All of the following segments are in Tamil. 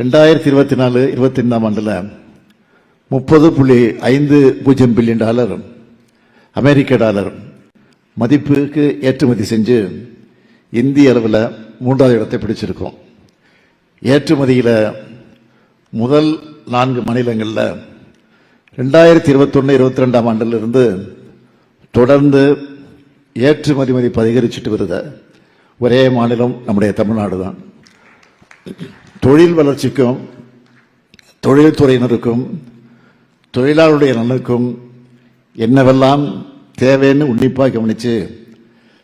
2024-25 ஆண்டில் $30.50 பில்லியன் அமெரிக்க டாலர் மதிப்புக்கு ஏற்றுமதி செஞ்சு இந்திய அளவில் 3வது இடத்தை பிடிச்சிருக்கோம். ஏற்றுமதியில் முதல் 4 மாநிலங்களில் 2021-22 ஆண்டிலிருந்து தொடர்ந்து ஏற்றுமதி மதிப்பு அதிகரிச்சுட்டு வருத ஒரே மாநிலம் நம்முடைய தமிழ்நாடு தான். தொழில் வளர்ச்சிக்கும் தொழில்துறையினருக்கும் தொழிலாளருடைய நலனுக்கும் என்னவெல்லாம் தேவைன்னு உன்னிப்பாக கவனித்து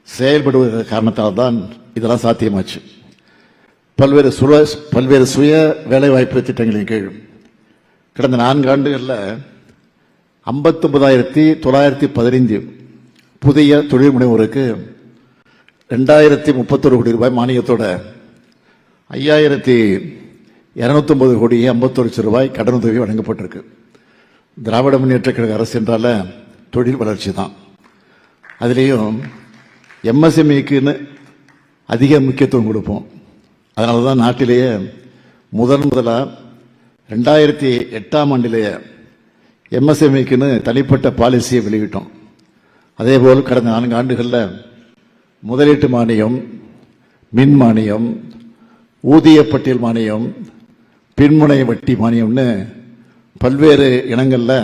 செயல்படுவத காரணத்தால் தான் இதெல்லாம் சாத்தியமாச்சு. பல்வேறு சுய வேலைவாய்ப்பு திட்டங்களின் கீழ் கடந்த 4 ஆண்டுகளில் 59,915 புதிய தொழில் முனைவோருக்கு 2031 கோடி ரூபாய் மானியத்தோட 5,209 கோடி 51 லட்சம் ரூபாய் கடனுதவி வழங்கப்பட்டிருக்கு. திராவிட முன்னேற்ற கழக அரசு என்றால தொழில் வளர்ச்சி தான். அதுலேயும் எம்எஸ்எம்இக்குன்னு அதிக முக்கியத்துவம் கொடுப்போம். அதனால தான் நாட்டிலேயே முதலாக 2008 ஆண்டிலேயே எம்எஸ்எம்இக்குன்னு தனிப்பட்ட பாலிசியை வெளியிட்டோம். அதேபோல் கடந்த 4 ஆண்டுகளில் முதலீட்டு மானியம், மின் மானியம், ஊதிய பட்டியல் மானியம், பின்முனை வட்டி மானியம்னு பல்வேறு இனங்களில்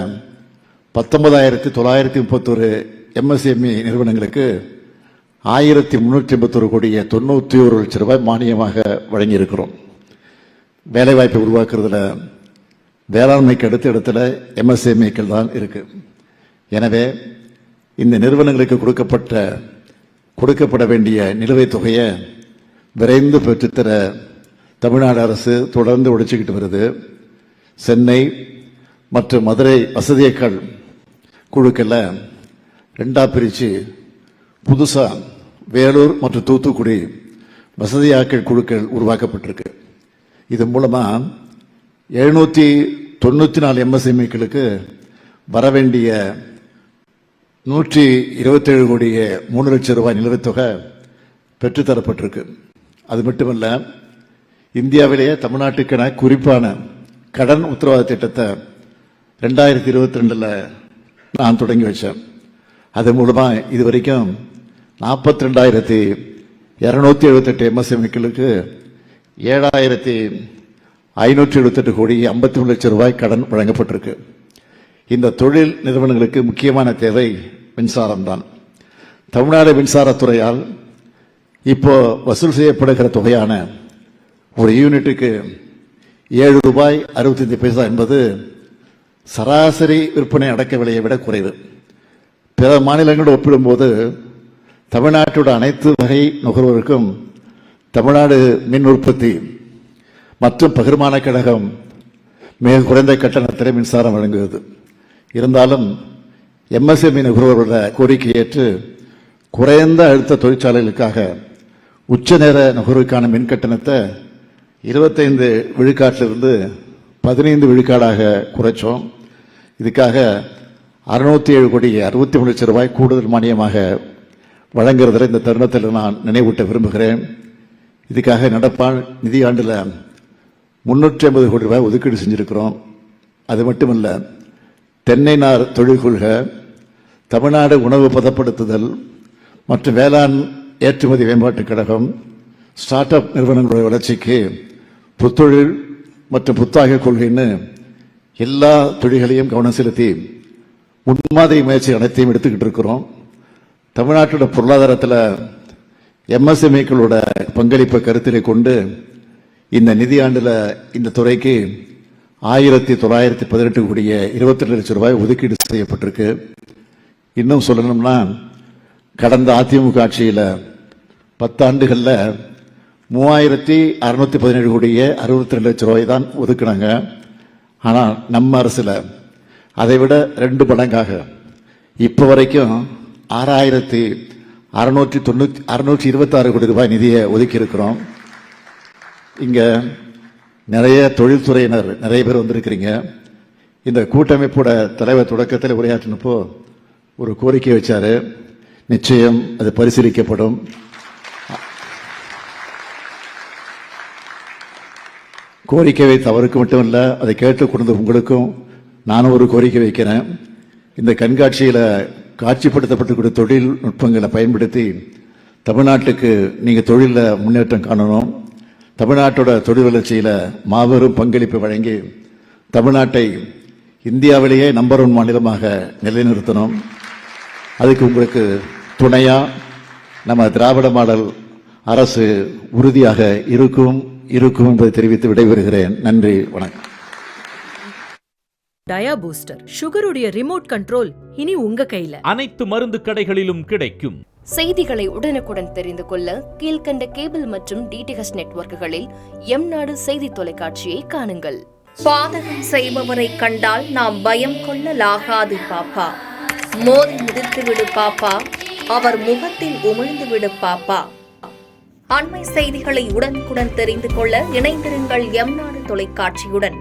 19,931 எம்எஸ்எம்இ நிறுவனங்களுக்கு 1,381 கோடியே 91 லட்சம் ரூபாய் மானியமாக வழங்கியிருக்கிறோம். வேலைவாய்ப்பை உருவாக்குறதுல வேளாண்மைக்கு அடுத்த இடத்துல எம்எஸ்எம்இக்கள் தான் இருக்கு. எனவே இந்த நிறுவனங்களுக்கு கொடுக்கப்பட வேண்டிய நிலுவைத் தொகையை விரைந்து பெற்றுத்தர தமிழ்நாடு அரசு தொடர்ந்து உழைச்சிக்கிட்டு வருது. சென்னை மற்றும் மதுரை வசதியக்கள் குழுக்களை 2ஆக பிரித்து புதுசாக வேலூர் மற்றும் தூத்துக்குடி வசதியாக்கள் குழுக்கள் உருவாக்கப்பட்டிருக்கு. இது மூலமாக 794 எம்எஸ்எம்இக்களுக்கு வரவேண்டிய 127 கோடியே 3 லட்சம் ரூபாய் நிலுவைத் தொகை பெற்றுத்தரப்பட்டிருக்கு. அது மட்டுமல்ல, இந்தியாவிலேயே தமிழ்நாட்டுக்கென குறிப்பான கடன் உத்தரவாத திட்டத்தை 2022 நான் தொடங்கி வச்சேன். அது மூலமாக இதுவரைக்கும் 42,278 எம்எஸ்எம்இக்களுக்கு 7,578 கோடி 53 லட்சம் ரூபாய் கடன் வழங்கப்பட்டிருக்கு. இந்த தொழில் நிறுவனங்களுக்கு முக்கியமான தேவை மின்சாரம் தான். தமிழ்நாடு மின்சாரத்துறையால் இப்போ வசூல் செய்யப்படுகிற தொகையான ஒரு யூனிட்டுக்கு $7.65 என்பது சராசரி விற்பனை அடக்க விலையை விட குறைவு. பிற மாநிலங்களோடு ஒப்பிடும்போது தமிழ்நாட்டோட அனைத்து வகை நுகர்வோருக்கும் தமிழ்நாடு மின் உற்பத்தி மற்றும் பகிர்மான கழகம் மிக குறைந்த கட்டணத்தில் மின்சாரம் வழங்குகிறது. இருந்தாலும் எம்எஸ்எம்இ நுகர்வோரோட கோரிக்கை ஏற்று குறைந்த அழுத்த தொழிற்சாலைகளுக்காக உச்ச நேர நுகர்வுக்கான மின் கட்டணத்தை 25 விழுக்காட்டிலிருந்து 15 விழுக்காடாக குறைச்சோம். இதுக்காக 607 கோடி 63 லட்சம் ரூபாய் கூடுதல் மானியமாக வழங்குறதில் இந்த தருணத்தில் நான் நினைவூட்ட விரும்புகிறேன். இதுக்காக நடப்பால் நிதியாண்டில் 350 கோடி ரூபாய் ஒதுக்கீடு செஞ்சிருக்கிறோம். அது மட்டுமல்ல, தென்னை நார் தொழில் கொள்கை, தமிழ்நாடு உணவு பதப்படுத்துதல் மற்றும் வேளாண் ஏற்றுமதி மேம்பாட்டுக் கழகம், ஸ்டார்ட் அப் நிறுவனங்களுடைய வளர்ச்சிக்கு புத்தொழில் மற்றும் புத்தாக்க கொள்கைன்னு எல்லா தொழில்களையும் கவனம் செலுத்தி முன்மாதிரி முயற்சி அனைத்தையும் எடுத்துக்கிட்டு இருக்கிறோம். தமிழ்நாட்டோட பொருளாதாரத்தில் எம்எஸ்எம்இக்களோட பங்களிப்பை கருத்திலே கொண்டு இந்த நிதியாண்டில் இந்த துறைக்கு 1,918 கோடியே 22 லட்சம் ரூபாய் ஒதுக்கீடு செய்யப்பட்டிருக்கு. இன்னும் சொல்லணும்னா, கடந்த அதிமுக ஆட்சியில் 10 ஆண்டுகளில் 3,617 கோடியே 62 லட்சம் ரூபாய் தான் ஒதுக்கினாங்க. ஆனால் நம்ம அரசில் அதை விட 2 மடங்காக இப்போ வரைக்கும் 6,626 கோடி ரூபாய் நிதியை ஒதுக்கி இருக்கிறோம். இங்கே நிறைய தொழில்துறையினர் நிறைய பேர் வந்திருக்கிறீங்க. இந்த கூட்டமைப்போட தலைவர் தொடக்கத்தில் உரையாற்றினப்போ ஒரு கோரிக்கை வச்சாரு. நிச்சயம் அது பரிசீலிக்கப்படும். கோரிக்கை வைத்த அவருக்கு மட்டும் இல்லை, அதை கேட்டு கொண்டு உங்களுக்கும் நானும் ஒரு கோரிக்கை வைக்கிறேன். இந்த கண்காட்சியில் காட்சிப்படுத்தப்பட்டிருக்கிற தொழில்நுட்பங்களை பயன்படுத்தி தமிழ்நாட்டுக்கு நீங்கள் தொழிலில் முன்னேற்றம் காணணும். தமிழ்நாட்டோட தொழில் வளர்ச்சியில் மாபெரும் பங்களிப்பு வழங்கி தமிழ்நாட்டை இந்தியாவிலேயே நம்பர் 1 மாநிலமாக நிலைநிறுத்தணும். அதுக்கு உங்களுக்கு துணையா நம்ம திராவிட மாடல் அரசு உறுதியாக இருக்கும் என்பதை தெரிவித்து விடைபெறுகிறேன். நன்றி, வணக்கம். டயா பூஸ்டர் சுகருடைய ரிமோட் கண்ட்ரோல் இனி உங்க கையில. அனைத்து மருந்து கடைகளிலும் கிடைக்கும். செய்திகளை உடனுக்குடன் தெரிந்து கொள்ள கீழ்கண்ட கேபிள் மற்றும் டிடிஎச் நெட்வொர்க்குகளில் எம்நாடு செய்தி தொலைக்காட்சியை காணுங்கள். பாதகம் செய்பவரை கண்டால் நாம் பயம் கொள்ளலாகாது பாப்பா. மோதி மிதித்து விடு பாப்பா, அவர் முகத்தில் உமிழ்ந்து விடு பாப்பா. அண்மை செய்திகளை உடனுக்குடன் தெரிந்து கொள்ள இணைந்திருங்கள் எம்நாடு தொலைக்காட்சியுடன்.